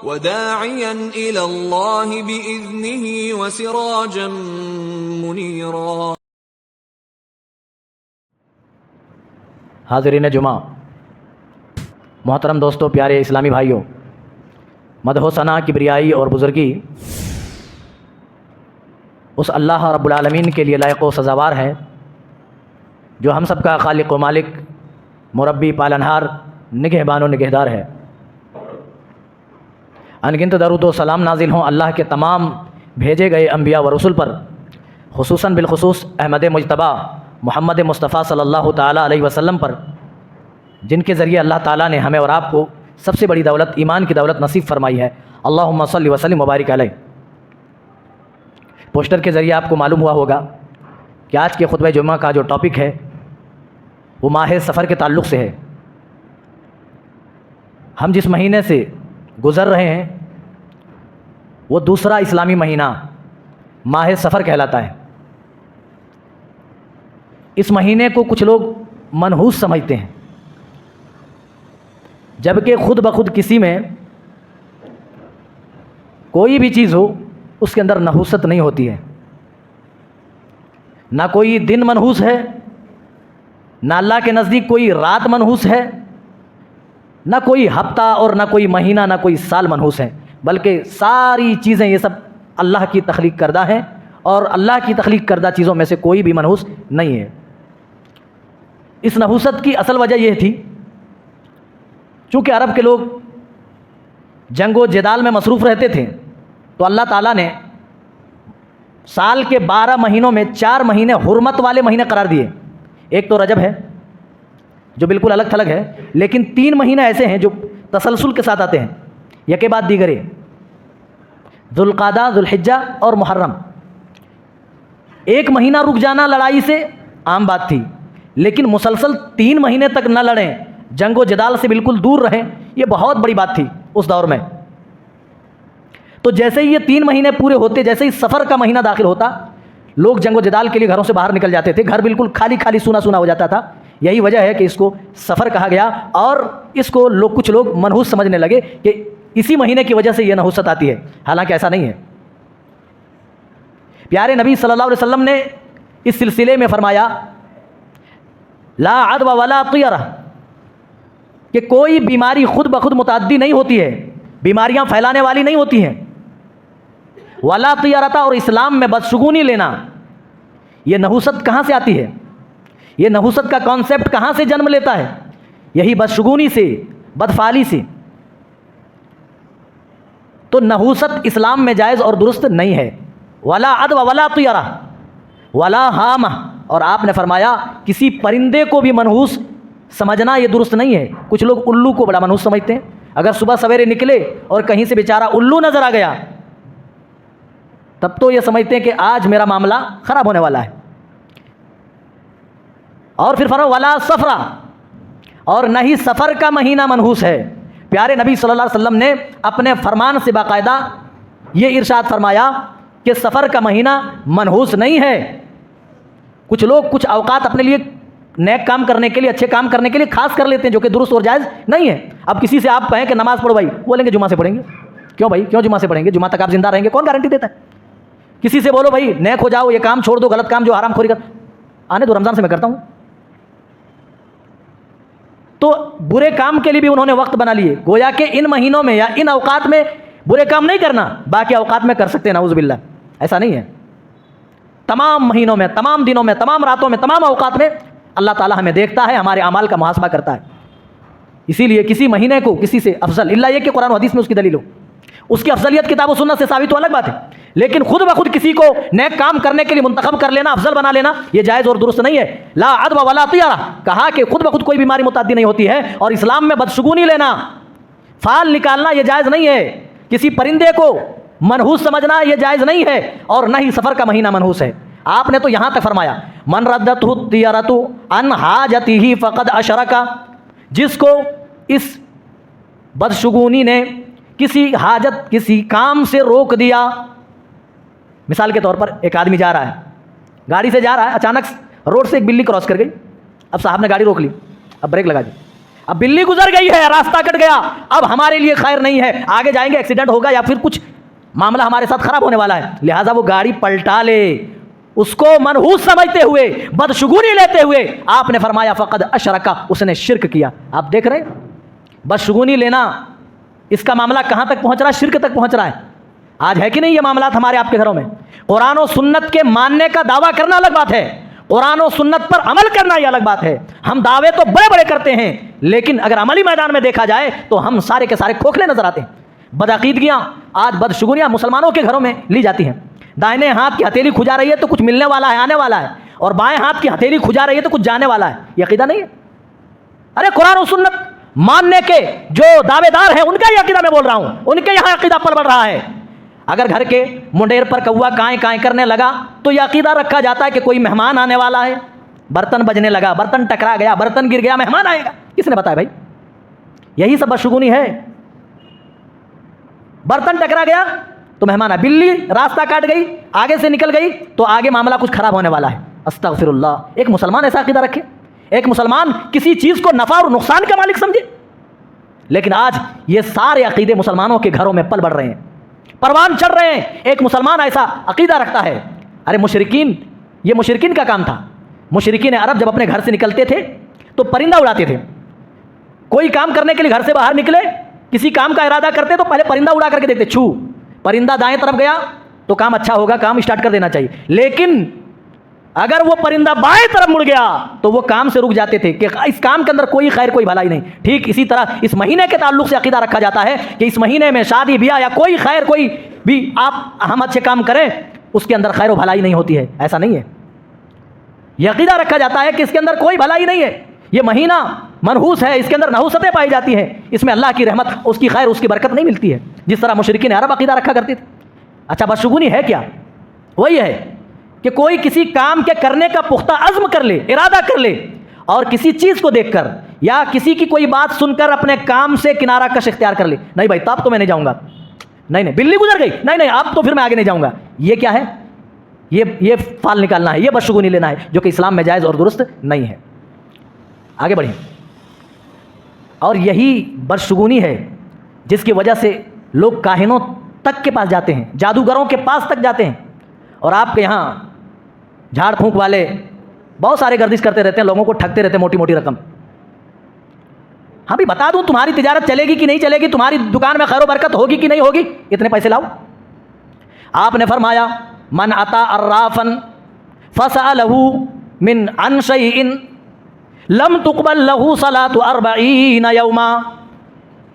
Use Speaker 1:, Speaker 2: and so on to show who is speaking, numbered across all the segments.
Speaker 1: وداعيا إلى الله بإذنه وسراجا منيرا.
Speaker 2: حاضرین جمعہ، محترم دوستو، پیارے اسلامی بھائیوں، مدح و ثنا، کبریائی اور بزرگی اس اللہ رب العالمین کے لیے لائق و سزاوار ہے جو ہم سب کا خالق و مالک، مربی، پالنہار، نگہبان و نگہدار ہے۔ انگنت درود و سلام نازل ہوں اللہ کے تمام بھیجے گئے انبیاء و رسول پر، خصوصاً بالخصوص احمد مجتبیٰ محمد مصطفیٰ صلی اللہ تعالیٰ علیہ وسلم پر، جن کے ذریعے اللہ تعالیٰ نے ہمیں اور آپ کو سب سے بڑی دولت، ایمان کی دولت نصیب فرمائی ہے۔ اللہم صلی وسلم مبارک علیہ۔ پوسٹر کے ذریعے آپ کو معلوم ہوا ہوگا کہ آج کے خطبہ جمعہ کا جو ٹاپک ہے وہ ماہ سفر کے تعلق سے ہے۔ ہم جس مہینے سے گزر رہے ہیں وہ دوسرا اسلامی مہینہ ماہ سفر کہلاتا ہے۔ اس مہینے کو کچھ لوگ منحوس سمجھتے ہیں، جبکہ خود بخود کسی میں کوئی بھی چیز ہو اس کے اندر نحوست نہیں ہوتی ہے۔ نہ کوئی دن منحوس ہے، نہ اللہ کے نزدیک کوئی رات منحوس ہے، نہ کوئی ہفتہ اور نہ کوئی مہینہ، نہ کوئی سال منحوس ہے، بلکہ ساری چیزیں یہ سب اللہ کی تخلیق کردہ ہیں، اور اللہ کی تخلیق کردہ چیزوں میں سے کوئی بھی منحوس نہیں ہے۔ اس نحوست کی اصل وجہ یہ تھی، چونکہ عرب کے لوگ جنگ و جدال میں مصروف رہتے تھے، تو اللہ تعالیٰ نے سال کے 12 مہینوں میں 4 مہینے حرمت والے مہینے قرار دیے۔ ایک تو رجب ہے جو بالکل الگ تھلگ ہے، لیکن 3 مہینے ایسے ہیں جو تسلسل کے ساتھ آتے ہیں، یکے بعد دیگرے، ذوالقعدہ، ذوالحجہ اور محرم۔ ایک مہینہ رک جانا لڑائی سے عام بات تھی، لیکن مسلسل 3 مہینے تک نہ لڑیں، جنگ و جدال سے بالکل دور رہیں، یہ بہت بڑی بات تھی اس دور میں۔ تو جیسے ہی یہ 3 مہینے پورے ہوتے، جیسے ہی سفر کا مہینہ داخل ہوتا، لوگ جنگ و جدال کے لیے گھروں سے باہر نکل جاتے تھے، گھر بالکل خالی خالی سونا سونا ہو جاتا تھا۔ یہی وجہ ہے کہ اس کو سفر کہا گیا، اور اس کو کچھ لوگ منحوس سمجھنے لگے کہ اسی مہینے کی وجہ سے یہ نحوست آتی ہے، حالانکہ ایسا نہیں ہے۔ پیارے نبی صلی اللہ علیہ وسلم نے اس سلسلے میں فرمایا، لا عدوى ولا طیرہ، کہ کوئی بیماری خود بخود متعدی نہیں ہوتی ہے، بیماریاں پھیلانے والی نہیں ہوتی ہیں۔ ولا طیرہ، اور اسلام میں بدشگونی لینا، یہ نحوست کہاں سے آتی ہے؟ یہ نحوست کا کانسیپٹ کہاں سے جنم لیتا ہے؟ یہی بدشگونی سے، بدفعالی سے۔ تو نحوست اسلام میں جائز اور درست نہیں ہے۔ ولا عدوى ولا طیرہ ولا ہامہ، اور آپ نے فرمایا کسی پرندے کو بھی منحوس سمجھنا یہ درست نہیں ہے۔ کچھ لوگ الو کو بڑا منحوس سمجھتے ہیں، اگر صبح سویرے نکلے اور کہیں سے بیچارہ الو نظر آ گیا تب تو یہ سمجھتے ہیں کہ آج میرا معاملہ خراب ہونے والا ہے۔ اور پھر فرمایا ولا سفرہ، اور نہ ہی سفر کا مہینہ منحوس ہے۔ پیارے نبی صلی اللہ علیہ وسلم نے اپنے فرمان سے باقاعدہ یہ ارشاد فرمایا کہ سفر کا مہینہ منحوس نہیں ہے۔ کچھ لوگ کچھ اوقات اپنے لیے نیک کام کرنے کے لیے، اچھے کام کرنے کے لیے خاص کر لیتے ہیں، جو کہ درست اور جائز نہیں ہے۔ اب کسی سے آپ کہیں کہ نماز پڑھو بھائی، بولیں گے جمعہ سے پڑھیں گے۔ کیوں بھائی، کیوں جمعہ سے پڑھیں گے؟ جمعہ تک آپ زندہ رہیں گے، کون گارنٹی دیتا ہے؟ کسی سے بولو بھائی نیک ہو جاؤ، یہ کام چھوڑ دو، غلط کام جو حرام خوری کر، آنے دو، رمضان سے میں کرتا ہوں۔ تو برے کام کے لیے بھی انہوں نے وقت بنا لیے، گویا کہ ان مہینوں میں یا ان اوقات میں برے کام نہیں کرنا، باقی اوقات میں کر سکتے ہیں، نعوذ باللہ۔ ایسا نہیں ہے، تمام مہینوں میں، تمام دنوں میں، تمام راتوں میں، تمام اوقات میں اللہ تعالیٰ ہمیں دیکھتا ہے، ہمارے اعمال کا محاسبہ کرتا ہے۔ اسی لیے کسی مہینے کو کسی سے افضل، اللہ یہ کہ قرآن و حدیث میں اس کی دلیل ہو، اس کی افضلیت کتاب و سنت سے ثابت ہو الگ بات ہے، لیکن خود بخود کسی کو نیک کام کرنے کے لیے منتخب کر لینا، افضل بنا لینا، یہ جائز اور درست نہیں ہے۔ لا عدوى ولا طیرہ، کہا کہ خود بخود کوئی بیماری متعدی نہیں ہوتی ہے، اور اسلام میں بدشگونی لینا، فال نکالنا یہ جائز نہیں ہے۔ کسی پرندے کو منحوس سمجھنا یہ جائز نہیں ہے، اور نہ ہی سفر کا مہینہ منحوس ہے۔ آپ نے تو یہاں تک فرمایا من ردتہ الطیرۃ عن حاجتہ فقد اشرک، جس کو اس بدشگونی نے کسی حاجت، کسی کام سے روک دیا۔ مثال کے طور پر ایک آدمی جا رہا ہے، گاڑی سے جا رہا ہے، اچانک روڈ سے ایک بلی کراس کر گئی، اب صاحب نے گاڑی روک لی، اب بریک لگا دی، اب بلی گزر گئی ہے، راستہ کٹ گیا، اب ہمارے لیے خیر نہیں ہے، آگے جائیں گے ایکسیڈنٹ ہوگا یا پھر کچھ معاملہ ہمارے ساتھ خراب ہونے والا ہے، لہٰذا وہ گاڑی پلٹا لے، اس کو منحوس سمجھتے ہوئے، بدشگونی لیتے ہوئے آپ نے فرمایا فقد اشرکا، اس نے شرک کیا۔ آپ دیکھ رہے ہیں بدشگونی لینا، اس کا معاملہ کہاں تک پہنچ رہا ہے؟ شرک تک پہنچ رہا ہے۔ آج ہے کہ نہیں یہ معاملات ہمارے آپ کے گھروں میں؟ قرآن و سنت کے ماننے کا دعویٰ کرنا الگ بات ہے، قرآن و سنت پر عمل کرنا یہ الگ بات ہے۔ ہم دعوے تو بڑے بڑے کرتے ہیں، لیکن اگر عملی میدان میں دیکھا جائے تو ہم سارے کے سارے کھوکھلے نظر آتے ہیں۔ بدعقیدگیاں، آج بدشگونیاں مسلمانوں کے گھروں میں لی جاتی ہیں۔ دائنے ہاتھ کی ہتھیلی کھجا رہی ہے تو کچھ ملنے والا ہے، آنے والا ہے، اور بائیں ہاتھ کی ہتھیلی کھجا رہی ہے تو کچھ جانے والا ہے۔ یہ عقیدہ نہیں ہے۔ ارے قرآن و سنت ماننے کے جو دعوے دار ہیں ان کا یہ عقیدہ میں بول رہا ہوں، ان کے یہاں عقیدہ پل بڑھ رہا ہے۔ اگر گھر کے منڈیر پر کوا کائیں کائیں کرنے لگا تو یہ عقیدہ رکھا جاتا ہے کہ کوئی مہمان آنے والا ہے، برتن بجنے لگا، برتن ٹکرا گیا، برتن گر گیا، مہمان آئے گا۔ کس نے بتایا بھائی؟ یہی سب بدشگونی ہے۔ برتن ٹکرا گیا تو مہمان آئے، بلی راستہ کاٹ گئی، آگے سے نکل گئی تو آگے معاملہ کچھ خراب ہونے والا ہے۔ استغفر اللہ۔ ایک مسلمان ایسا عقیدہ رکھے؟ ایک مسلمان کسی چیز کو نفع اور نقصان کا مالک سمجھے؟ لیکن آج یہ سارے عقیدے مسلمانوں کے گھروں میں پل بڑھ رہے ہیں، پروان چڑھ رہے ہیں۔ ایک مسلمان ایسا عقیدہ رکھتا ہے، ارے مشرکین، یہ مشرکین کا کام تھا۔ مشرکین عرب جب اپنے گھر سے نکلتے تھے تو پرندہ اڑاتے تھے۔ کوئی کام کرنے کے لیے گھر سے باہر نکلے، کسی کام کا ارادہ کرتے تو پہلے پرندہ اڑا کر کے دیکھتے، چھو پرندہ دائیں طرف گیا تو کام اچھا ہوگا، کام اسٹارٹ کر دینا چاہیے۔ لیکن اگر وہ پرندہ بائیں طرف مڑ گیا تو وہ کام سے رک جاتے تھے کہ اس کام کے اندر کوئی خیر کوئی بھلائی نہیں۔ ٹھیک اسی طرح اس مہینے کے تعلق سے عقیدہ رکھا جاتا ہے کہ اس مہینے میں شادی بیاہ یا کوئی خیر کوئی بھی ہم اچھے کام کریں اس کے اندر خیر و بھلائی نہیں ہوتی ہے۔ ایسا نہیں ہے، یہ عقیدہ رکھا جاتا ہے کہ اس کے اندر کوئی بھلائی نہیں ہے، یہ مہینہ منحوس ہے، اس کے اندر نحوستیں پائی جاتی ہیں، اس میں اللہ کی رحمت، اس کی خیر، اس کی برکت نہیں ملتی ہے، جس طرح مشرکین عرب عقیدہ رکھا کرتے تھے۔ اچھا بدشگونی ہے کیا؟ وہی ہے کہ کوئی کسی کام کے کرنے کا پختہ عزم کر لے، ارادہ کر لے، اور کسی چیز کو دیکھ کر یا کسی کی کوئی بات سن کر اپنے کام سے کنارہ کش اختیار کر لے، نہیں بھائی تب تو میں نہیں جاؤں گا، نہیں بلی گزر گئی، نہیں اب تو پھر میں آگے نہیں جاؤں گا۔ یہ کیا ہے؟ یہ فال نکالنا ہے، یہ بدشگونی لینا ہے، جو کہ اسلام میں جائز اور درست نہیں ہے۔ آگے بڑھیں۔ اور یہی بدشگونی ہے جس کی وجہ سے لوگ کاہنوں تک کے پاس جاتے ہیں، جادوگروں کے پاس تک جاتے ہیں، اور آپ کے یہاں جھاڑ پھونک والے بہت سارے گردش کرتے رہتے ہیں، لوگوں کو ٹھگتے رہتے ہیں موٹی موٹی رقم۔ ہاں بھی بتا دوں تمہاری تجارت چلے گی کہ نہیں چلے گی، تمہاری دکان میں خیر و برکت ہوگی کہ نہیں ہوگی، اتنے پیسے لاؤ۔ آپ نے فرمایا من اتا عرافا فسألہ من عن شیء لم تقبل له صلاة 40 یوما،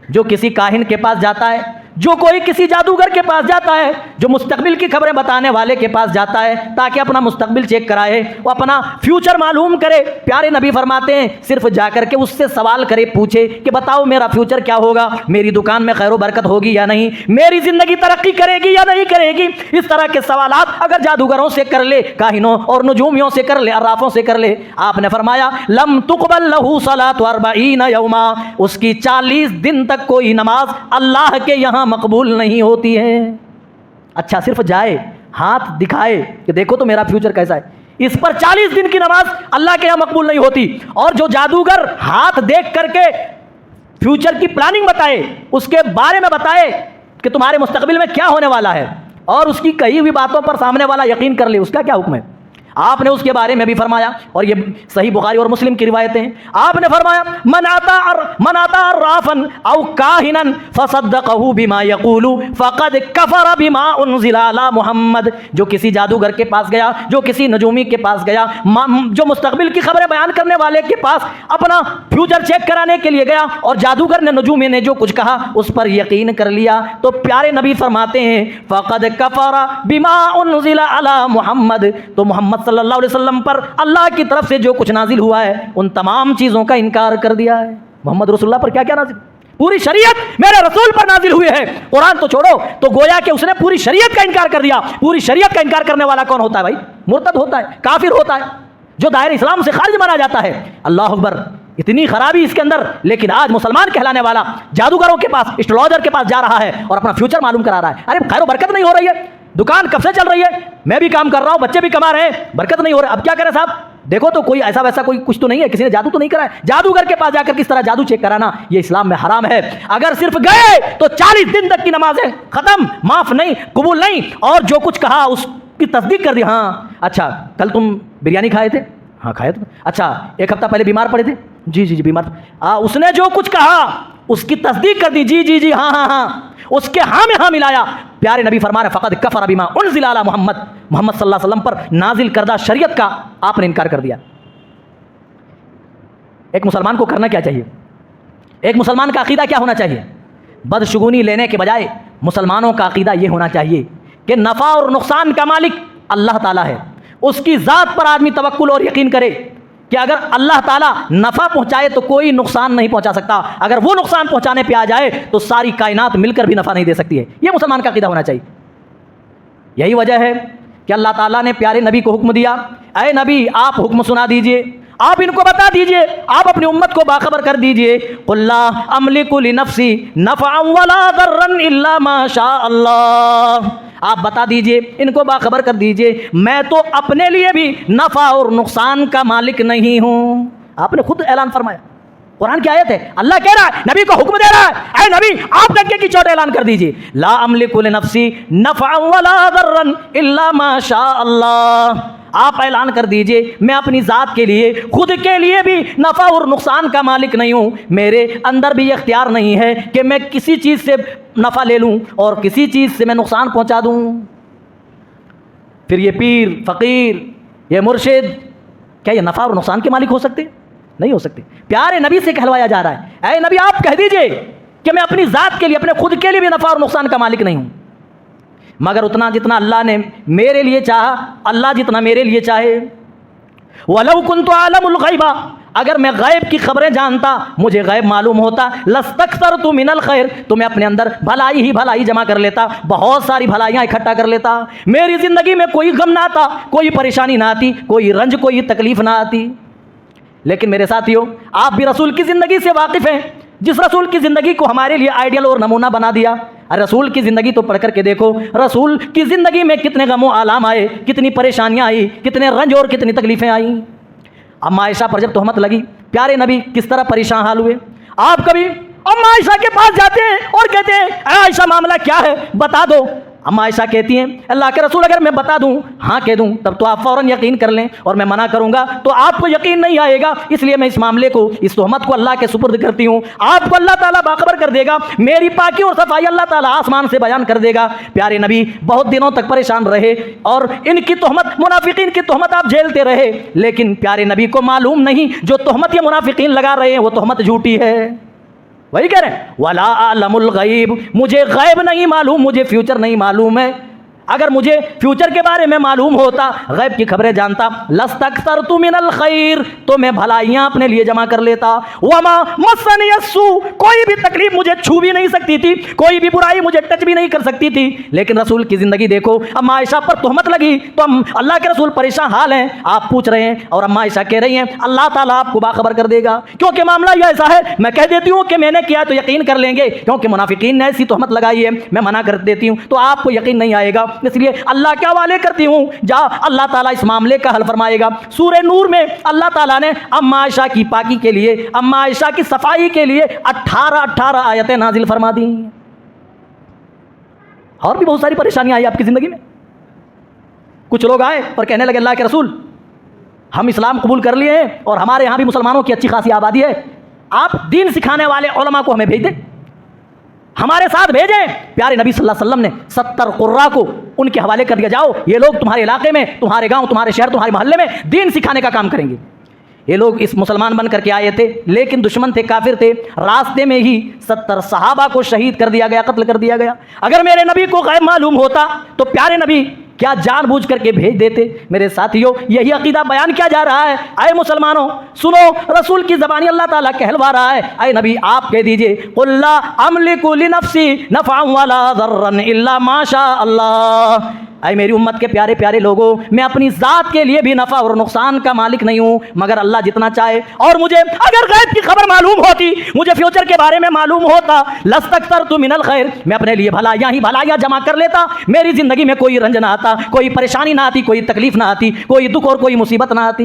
Speaker 2: جو کسی کاہن کے پاس جاتا ہے، جو کوئی کسی جادوگر کے پاس جاتا ہے، جو مستقبل کی خبریں بتانے والے کے پاس جاتا ہے تاکہ اپنا مستقبل چیک کرائے، وہ اپنا فیوچر معلوم کرے، پیارے نبی فرماتے ہیں صرف جا کر کے اس سے سوال کرے، پوچھے کہ بتاؤ میرا فیوچر کیا ہوگا، میری دکان میں خیر و برکت ہوگی یا نہیں، میری زندگی ترقی کرے گی یا نہیں کرے گی، اس طرح کے سوالات اگر جادوگروں سے کر لے، کاہنوں اور نجومیوں سے کر لے، عرافوں سے کر لے، آپ نے فرمایا لم تقبل له صلاة 40 یوما، اس کی 40 دن تک کوئی نماز اللہ کے یہاں مقبول نہیں ہوتی ہے۔ اچھا صرف جائے، ہاتھ دکھائے کہ دیکھو تو میرا فیوچر کیسا ہے، اس پر 40 دن کی نماز اللہ کے یہاں مقبول نہیں ہوتی۔ اور جو جادوگر ہاتھ دیکھ کر کے فیوچر کی پلاننگ بتائے، اس کے بارے میں بتائے کہ تمہارے مستقبل میں کیا ہونے والا ہے، اور اس کی کہی ہوئی باتوں پر سامنے والا یقین کر لے، اس کا کیا حکم ہے؟ آپ نے اس کے بارے میں بھی فرمایا، اور یہ صحیح بخاری اور مسلم کی روایتیں ہیں، آپ نے فرمایا من اتا عرافا او کاہنا فصدقه بما يقول فقد كفر بما انزل على محمد، جو کسی جادوگر کے پاس گیا، جو کسی نجومی کے پاس گیا، جو مستقبل کی خبریں بیان کرنے والے کے پاس اپنا فیوچر چیک کرانے کے لیے گیا، اور جادوگر نے، نجومی نے جو کچھ کہا اس پر یقین کر لیا، تو پیارے نبی فرماتے ہیں فقد كفر بما انزل على محمد، تو محمد صلی اللہ علیہ وسلم پر اللہ کی طرف سے جو کچھ نازل ہوا ہے ان تمام چیزوں کا انکار کر دیا ہے۔ محمد رسول اللہ پر کیا کیا نازل؟ پوری شریعت میرے رسول پر نازل ہوئی ہے، قرآن تو چھوڑو، تو گویا کہ اس نے پوری شریعت کا انکار کر دیا۔ پوری شریعت کا انکار کرنے والا کون ہوتا ہے بھائی؟ مرتد ہوتا ہے، کافر ہوتا ہے، جو دائرہ اسلام سے خارج مانا جاتا ہے۔ اللہ اکبر، اتنی خرابی اس کے اندر، لیکن آج مسلمان کہلانے والا جادوگروں کے پاس، اسٹرالوجر کے پاس جا رہا ہے اور اپنا فیوچر معلوم کرا رہا ہے۔ ارے خیر و برکت نہیں ہو رہی ہے، دکان کب سے چل رہی ہے، میں بھی کام کر رہا ہوں، بچے بھی کما رہے ہیں، برکت نہیں ہو رہا، اب کیا کریں صاحب؟ دیکھو تو کوئی ایسا ویسا کوئی کچھ تو نہیں ہے, کسی نے جادو تو نہیں کرا ہے. جادوگر کے پاس جا کر کس طرح جادو چیک کرانا, یہ اسلام میں حرام ہے. اگر صرف گئے تو 40 دن تک کی نمازیں ختم, معاف نہیں, قبول نہیں. اور جو کچھ کہا اس کی تصدیق کر دی. ہاں اچھا کل تم بریانی کھائے تھے, ہاں کھائے تھے. اچھا ایک ہفتہ پہلے بیمار پڑے تھے, جی جی جی بیمار. اس نے جو کچھ کہا اس کی تصدیق کر دی, جی جی جی ہاں ہاں ہاں, اس کے ہاں میں ہاں ملایا. پیارے نبی فرما رہے فقد کفر بما انزل علی محمد, محمد صلی اللہ علیہ وسلم پر نازل کردہ شریعت کا آپ نے انکار کر دیا. ایک مسلمان کو کرنا کیا چاہیے؟ ایک مسلمان کا عقیدہ کیا ہونا چاہیے؟ بدشگونی لینے کے بجائے مسلمانوں کا عقیدہ یہ ہونا چاہیے کہ نفع اور نقصان کا مالک اللہ تعالیٰ ہے. اس کی ذات پر آدمی توکل اور یقین کرے کہ اگر اللہ تعالیٰ نفع پہنچائے تو کوئی نقصان نہیں پہنچا سکتا, اگر وہ نقصان پہنچانے پہ آ جائے تو ساری کائنات مل کر بھی نفع نہیں دے سکتی ہے. یہ مسلمان کا عقیدہ ہونا چاہیے. یہی وجہ ہے کہ اللہ تعالیٰ نے پیارے نبی کو حکم دیا, اے نبی آپ حکم سنا دیجئے, آپ ان کو بتا دیجئے, آپ اپنی امت کو باخبر کر دیجئے. قل لا املک لنفسی نفعا ولا ضرا الا ما شاء اللہ, آپ بتا دیجئے, ان کو باخبر کر دیجئے, میں تو اپنے لیے بھی نفع اور نقصان کا مالک نہیں ہوں. آپ نے خود اعلان فرمایا, قرآن کی آیت ہے, اللہ کہہ رہا ہے, نبی کو حکم دے رہا ہے, اے نبی آپ ڈنکے کی چوٹ اعلان کر دیجئے, لا املک لنفسی نفعا ولا ضرا الا ما شاء اللہ. آپ اعلان کر دیجئے میں اپنی ذات کے لیے, خود کے لیے بھی نفع اور نقصان کا مالک نہیں ہوں. میرے اندر بھی اختیار نہیں ہے کہ میں کسی چیز سے نفع لے لوں اور کسی چیز سے میں نقصان پہنچا دوں. پھر یہ پیر, فقیر, یہ مرشد, کیا یہ نفع اور نقصان کے مالک ہو سکتے؟ نہیں ہو سکتے. پیارے نبی سے کہلوایا جا رہا ہے, اے نبی آپ کہہ دیجئے کہ میں اپنی ذات کے لیے, اپنے خود کے لیے بھی نفع اور نقصان کا مالک نہیں ہوں, مگر اتنا جتنا اللہ نے میرے لیے چاہا, اللہ جتنا میرے لیے چاہے. وَلَوْ كُنْتُ أَعْلَمُ الْغَيْبَ, اگر میں غیب کی خبریں جانتا, مجھے غیب معلوم ہوتا, لَاسْتَكْثَرْتُ مِنَ الْخَيْرِ, تو میں اپنے اندر بھلائی ہی بھلائی جمع کر لیتا, بہت ساری بھلائیاں اکٹھا کر لیتا. میری زندگی میں کوئی غم نہ آتا, کوئی پریشانی نہ آتی, کوئی رنج, کوئی تکلیف نہ آتی. لیکن میرے ساتھیوں, آپ بھی رسول کی زندگی سے واقف ہیں, جس رسول کی زندگی کو ہمارے لیے آئیڈیل اور نمونہ بنا دیا. رسول کی زندگی تو پڑھ کر کے دیکھو, رسول کی زندگی میں کتنے غم و آلام آئے, کتنی پریشانیاں آئی, کتنے رنج اور کتنی تکلیفیں آئیں. اما عائشہ پر جب تہمت لگی, پیارے نبی کس طرح پریشان حال ہوئے. آپ کبھی اما عائشہ کے پاس جاتے ہیں اور کہتے ہیں اے عائشہ معاملہ کیا ہے بتا دو. اما عائشہ کہتی ہیں اللہ کے رسول اگر میں بتا دوں, ہاں کہہ دوں, تب تو آپ فوراً یقین کر لیں, اور میں منع کروں گا تو آپ کو یقین نہیں آئے گا, اس لیے میں اس معاملے کو, اس تہمت کو اللہ کے سپرد کرتی ہوں. آپ کو اللہ تعالیٰ باخبر کر دے گا, میری پاکی اور صفائی اللہ تعالیٰ آسمان سے بیان کر دے گا. پیارے نبی بہت دنوں تک پریشان رہے اور ان کی تہمت, منافقین کی تہمت آپ جھیلتے رہے, لیکن پیارے نبی کو معلوم نہیں جو تہمت یہ منافقین لگا رہے ہیں وہ تہمت جھوٹی ہے. وہی کہہ رہے ہیں وَلَا أَعْلَمُ الْغَيْبِ, مجھے غیب نہیں معلوم, مجھے فیوچر نہیں معلوم ہے. اگر مجھے فیوچر کے بارے میں معلوم ہوتا, غیب کی خبریں جانتا, لَاسْتَكْثَرْتُ مِنَ الْخَيْرِ, تو میں بھلائیاں اپنے لیے جمع کر لیتا. وَمَا مَسَّنِيَ السُّوءُ, کوئی بھی تکلیف مجھے چھو بھی نہیں سکتی تھی, کوئی بھی برائی مجھے ٹچ بھی نہیں کر سکتی تھی. لیکن رسول کی زندگی دیکھو, اما عائشہ پر تہمت لگی تو اللہ کے رسول پریشان حال ہیں, آپ پوچھ رہے ہیں, اور اما عائشہ کہہ رہی ہیں اللہ تعالیٰ آپ کو باخبر کر دے گا, کیونکہ معاملہ یہ ایسا ہے, میں کہہ دیتی ہوں کہ میں نے کیا تو یقین کر لیں گے, کیونکہ منافقین نے ایسی تہمت لگائی ہے, میں منع کر دیتی ہوں تو آپ کو یقین نہیں آئے گا, اس لیے اللہ کے حوالے کرتی ہوں, جا اللہ تعالیٰ اس معاملے کا حل فرمائے گا. سورہ نور میں اللہ تعالیٰ نے اما عائشہ کی پاکی کے لیے, اما عائشہ کی صفائی کے لیے 18 آیتیں نازل فرما دی. اور بھی بہت ساری پریشانیاں آئی آپ کی زندگی میں. کچھ لوگ آئے اور کہنے لگے اللہ کے رسول ہم اسلام قبول کر لیے ہیں اور ہمارے یہاں بھی مسلمانوں کی اچھی خاصی آبادی ہے, آپ دین سکھانے والے علماء کو ہمیں بھیج دیں, ہمارے ساتھ بھیجیں. پیارے نبی صلی اللہ علیہ وسلم نے 70 قراء کو ان کے حوالے کر دیا, جاؤ یہ لوگ تمہارے علاقے میں, تمہارے گاؤں, تمہارے شہر, تمہارے محلے میں دین سکھانے کا کام کریں گے. یہ لوگ اس مسلمان بن کر کے آئے تھے, لیکن دشمن تھے, کافر تھے. راستے میں ہی 70 صحابہ کو شہید کر دیا گیا, قتل کر دیا گیا. اگر میرے نبی کو غیب معلوم ہوتا تو پیارے نبی کیا جان بوجھ کر کے بھیج دیتے؟ میرے ساتھیوں, یہی عقیدہ بیان کیا جا رہا ہے. اے مسلمانوں سنو, رسول کی زبانی اللہ تعالیٰ کہلوا رہا ہے, اے نبی آپ کہہ دیجئے قُلْ لَا أَمْلِكُ لِنَفْسِي نَفْعًا وَلَا ضَرًّا إِلَّا مَا شَاءَ اللَّهُ. اے میری امت کے پیارے پیارے لوگوں, میں اپنی ذات کے لیے بھی نفع اور نقصان کا مالک نہیں ہوں, مگر اللہ جتنا چاہے. اور مجھے اگر غیب کی خبر معلوم ہوتی, مجھے فیوچر کے بارے میں معلوم ہوتا, لَاسْتَكْثَرْتُ مِنَ الْخَيْرِ, میں اپنے لیے بھلائیاں ہی بھلائیاں جمع کر لیتا. میری زندگی میں کوئی رنج نہ آتا, کوئی پریشانی نہ آتی, کوئی تکلیف نہ آتی, کوئی دکھ اور کوئی مصیبت نہ آتی.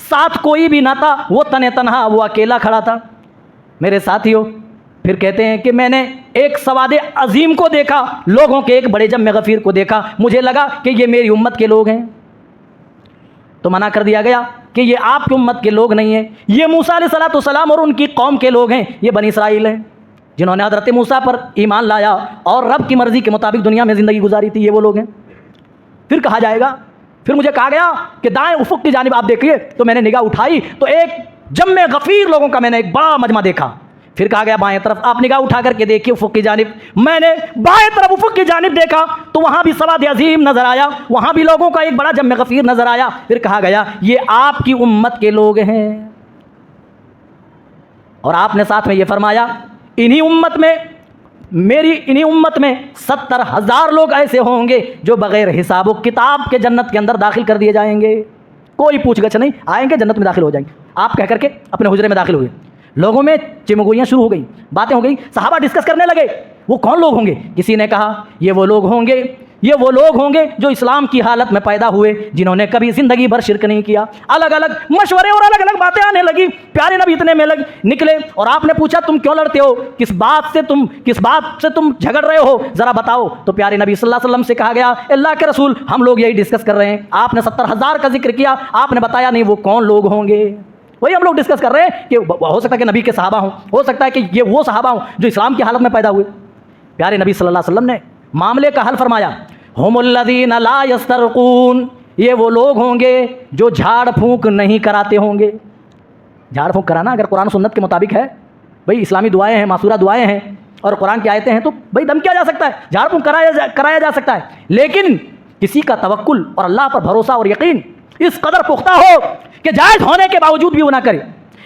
Speaker 2: ساتھ کوئی بھی نہ تھا, وہ تنے تنہا, وہ اکیلا کھڑا تھا. میرے ساتھیوں, پھر کہتے ہیں کہ میں نے ایک سواد عظیم کو دیکھا, لوگوں کے ایک بڑے جمع غفیر کو دیکھا, مجھے لگا کہ یہ میری امت کے لوگ ہیں. تو منع کر دیا گیا کہ یہ آپ کی امت کے لوگ نہیں ہیں, یہ موسیٰ علیہ السلام اور ان کی قوم کے لوگ ہیں, یہ بنی اسرائیل ہیں جنہوں نے حضرت موسیٰ پر ایمان لایا اور رب کی مرضی کے مطابق دنیا میں زندگی گزاری تھی, یہ وہ لوگ ہیں. پھر کہا جائے گا, پھر مجھے کہا گیا کہ دائیں افق کی جانب آپ دیکھیے, تو میں نے نگاہ اٹھائی تو ایک جمع غفیر لوگوں کا میں نے ایک بڑا مجمع دیکھا. پھر کہا گیا بائیں طرف آپ نگاہ اٹھا کر کے دیکھیے افق کی جانب. میں نے بائیں طرف افق کی جانب دیکھا تو وہاں بھی سواد عظیم نظر آیا, وہاں بھی لوگوں کا ایک بڑا جمع غفیر نظر آیا. پھر کہا گیا یہ آپ کی امت کے لوگ ہیں, اور آپ نے ساتھ میں یہ فرمایا انہی امت میں, میری انہی امت میں 70,000 لوگ ایسے ہوں گے جو بغیر حساب و کتاب کے جنت کے اندر داخل کر دیے جائیں گے, کوئی پوچھ گچھ نہیں, آئیں گے جنت میں داخل ہو جائیں گے. آپ کہہ کر کے اپنے حجرے میں داخل ہوئے. لوگوں میں چمگوئیاں شروع ہو گئی, باتیں ہو گئی, صحابہ ڈسکس کرنے لگے وہ کون لوگ ہوں گے. کسی نے کہا یہ وہ لوگ ہوں گے, یہ وہ لوگ ہوں گے جو اسلام کی حالت میں پیدا ہوئے, جنہوں نے کبھی زندگی بھر شرک نہیں کیا. الگ الگ مشورے اور الگ الگ باتیں آنے لگی. پیارے نبی اتنے میں نکلے اور آپ نے پوچھا تم کیوں لڑتے ہو, کس بات سے تم جھگڑ رہے ہو, ذرا بتاؤ. تو پیارے نبی صلی اللہ علیہ وسلم سے کہا گیا اللہ کے رسول ہم لوگ یہی ڈسکس کر رہے ہیں. آپ نے 70,000 کا ذکر کیا, آپ نے بتایا نہیں وہ کون لوگ ہوں گے. وہی ہم لوگ ڈسکس کر رہے ہیں کہ ہو سکتا ہے کہ نبی کے صحابہ ہوں, ہو سکتا ہے کہ یہ وہ صحابہ ہوں جو اسلام کی حالت میں پیدا ہوئے. پیارے نبی صلی اللہ علیہ وسلم نے معاملے کا حل فرمایا, ہم الذین لا یسترقون, یہ وہ لوگ ہوں گے جو جھاڑ پھونک نہیں کراتے ہوں گے. جھاڑ پھونک کرانا اگر قرآن و سنت کے مطابق ہے, بھئی اسلامی دعائیں ہیں, معصورہ دعائیں ہیں اور قرآن کی آیتیں ہیں, تو بھئی دم کیا جا سکتا ہے, جھاڑ پھونک کرایا جا سکتا ہے. لیکن کسی کا توکل اور اللہ پر بھروسہ اور یقین اس قدر پختہ ہو کہ جائز ہونے کے باوجود بھی وہ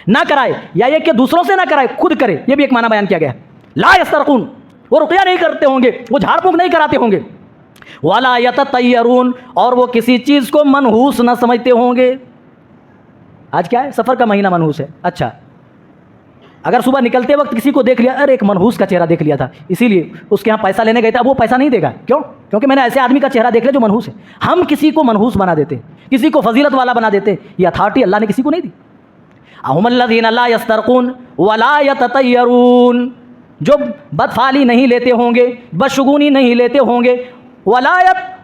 Speaker 2: نہ کرائے, یا یہ کہ دوسروں سے نہ کرائے, خود کرے, یہ بھی ایک معنی بیان کیا گیا. لا یسترقون, وہ رقیہ نہیں کرتے ہوں گے, وہ جھاڑ پھونک نہیں کراتے ہوں گے. ولا یتطیرون, اور وہ کسی چیز کو منحوس نہ سمجھتے ہوں گے. آج کیا ہے, سفر کا مہینہ منحوس ہے. اچھا, اگر صبح نکلتے وقت کسی کو دیکھ لیا, ارے ایک منحوس کا چہرہ دیکھ لیا تھا, اسی لیے اس کے یہاں پیسہ لینے گئے تھے, اب وہ پیسہ نہیں دے گا. کیوں؟ کیونکہ میں نے ایسے آدمی کا چہرہ دیکھ لیا جو منحوس ہے. ہم کسی کو منحوس بنا دیتے, کسی کو فضیلت والا بنا دیتے. یہ اتھارٹی اللہ نے کسی کو نہیں دی. اہم الذین لا یسترقون ولا یتطیرون, جو بدفعلی نہیں لیتے ہوں گے, بدشگونی نہیں لیتے ہوں گے. ولا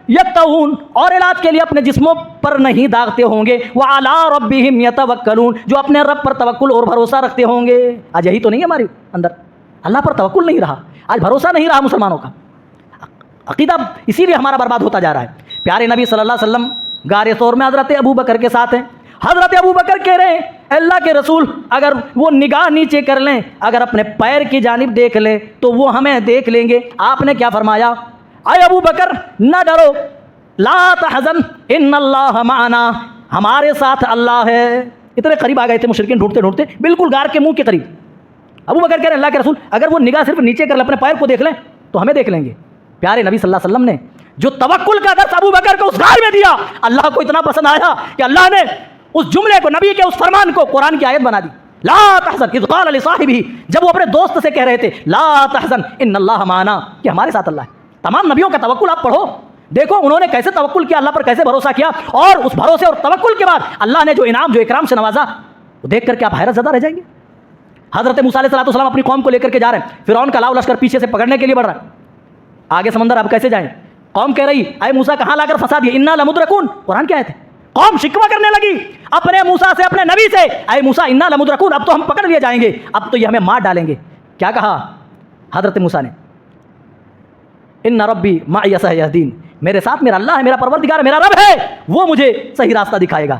Speaker 2: یتقون, اور علاج کے لیے اپنے جسموں پر نہیں داغتے ہوں گے. وعلی ربہم یتوکلون, جو اپنے رب پر توکل اور بھروسہ رکھتے ہوں گے. آج یہی تو نہیں ہے ہمارے اندر, اللہ پر توکل نہیں رہا, آج بھروسہ نہیں رہا مسلمانوں کا. عقیدہ اسی لیے ہمارا برباد ہوتا جا رہا ہے. پیارے نبی صلی اللہ علیہ وسلم غار ثور میں حضرت ابو بکر کے ساتھ ہیں. حضرت ابو بکر کہہ رہے ہیں اللہ کے رسول اگر وہ نگاہ نیچے کر لیں, اگر اپنے پیر کی جانب دیکھ لیں تو وہ ہمیں دیکھ لیں گے. آپ نے کیا فرمایا, اے ابو بکر نہ ڈرو, لا تحزن ان اللہ معنا, ہمارے ساتھ اللہ ہے. اتنے قریب آ گئے تھے مشرکین ڈھونڈتے ڈھونڈتے, بالکل غار کے منہ کے قریب. ابو بکر کہہ رہے ہیں اللہ کے رسول اگر وہ نگاہ صرف نیچے کر لیں, اپنے پیر کو دیکھ لیں تو ہمیں دیکھ لیں گے. پیارے نبی صلی اللہ علیہ وسلم نے جو توکل کا درس ابو بکر کو اس غار میں دیا, اللہ کو اتنا پسند آیا کہ اللہ نے اس جملے کو, نبی کے اس فرمان کو قرآن کی آیت بنا دی. لا تحزن اذ قال لصاحبہ, جب وہ اپنے دوست سے کہہ رہے تھے لا تحزن ان اللہ معنا, کہ ہمارے ساتھ اللہ ہے. تمام نبیوں کا توکل آپ پڑھو, دیکھو انہوں نے کیسے توکل کیا, اللہ پر کیسے بھروسہ کیا, اور اس بھروسے اور توکل کے بعد اللہ نے جو انعام جو اکرام سے نوازا, وہ دیکھ کر کے آپ حیرت زدہ رہ جائیں گے. حضرت موسیٰ علیہ السلام اپنی قوم کو لے کر کے جا رہے ہیں, فرعون کا لاؤ لشکر پیچھے سے پکڑنے کے لیے بڑھ رہا ہے. آگے سمندر اب کیسے جائیں, قوم کہہ رہی اے موسیٰ کہاں لا کر پھنسا دیے, انا لمدرکون. قرآن کی آیت ہے. قوم شکوہ کرنے لگی اپنے موسیٰ سے, اپنے نبی سے, اے موسیٰ انا لمدرکون, اب تو ہم پکڑ لیے جائیں گے, اب تو یہ ہمیں مار ڈالیں گے. کیا کہا حضرت موسیٰ نے, ان ربی معی سیہدین, میرے ساتھ میرا اللہ ہے, میرا پروردگار, میرا رب ہے, وہ مجھے صحیح راستہ دکھائے گا.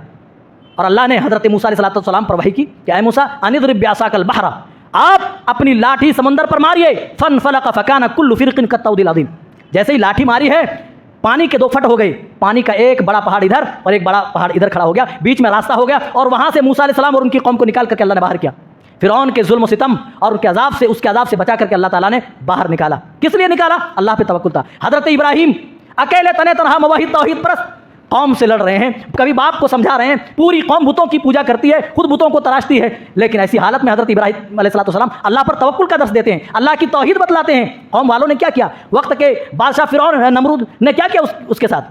Speaker 2: اور اللہ نے حضرت موسیٰ علیہ السلام پر وحی کی کہ اے موسیٰ انضرب بعصاک البحر, آپ اپنی لاٹھی سمندر پر ماریے. فانفلق فکان کل فرق کالطود العظیم, جیسے ہی لاٹھی ماری ہے پانی کے 2 فٹ ہو گئے, پانی کا ایک بڑا پہاڑ ادھر اور ایک بڑا پہاڑ ادھر کھڑا ہو گیا, بیچ میں راستہ ہو گیا, اور وہاں سے موسیٰ علیہ السلام اور ان کی قوم کو نکال کر کے اللہ نے باہر کیا. فرعون کے ظلم و ستم اور ان کے عذاب سے, اس کے عذاب سے بچا کر کے اللہ تعالیٰ نے باہر نکالا. کس لیے نکالا؟ اللہ پہ توکل تھا. حضرت ابراہیم اکیلے تنے تنہا موحد توحید پرست قوم سے لڑ رہے ہیں, کبھی باپ کو سمجھا رہے ہیں, پوری قوم بتوں کی پوجا کرتی ہے, خود بتوں کو تراشتی ہے, لیکن ایسی حالت میں حضرت ابراہیم علیہ السلام اللہ پر توکل کا درس دیتے ہیں, اللہ کی توحید بتلاتے ہیں. قوم والوں نے کیا کیا, وقت کے بادشاہ فرعون نمرود نے کیا کیا اس کے ساتھ,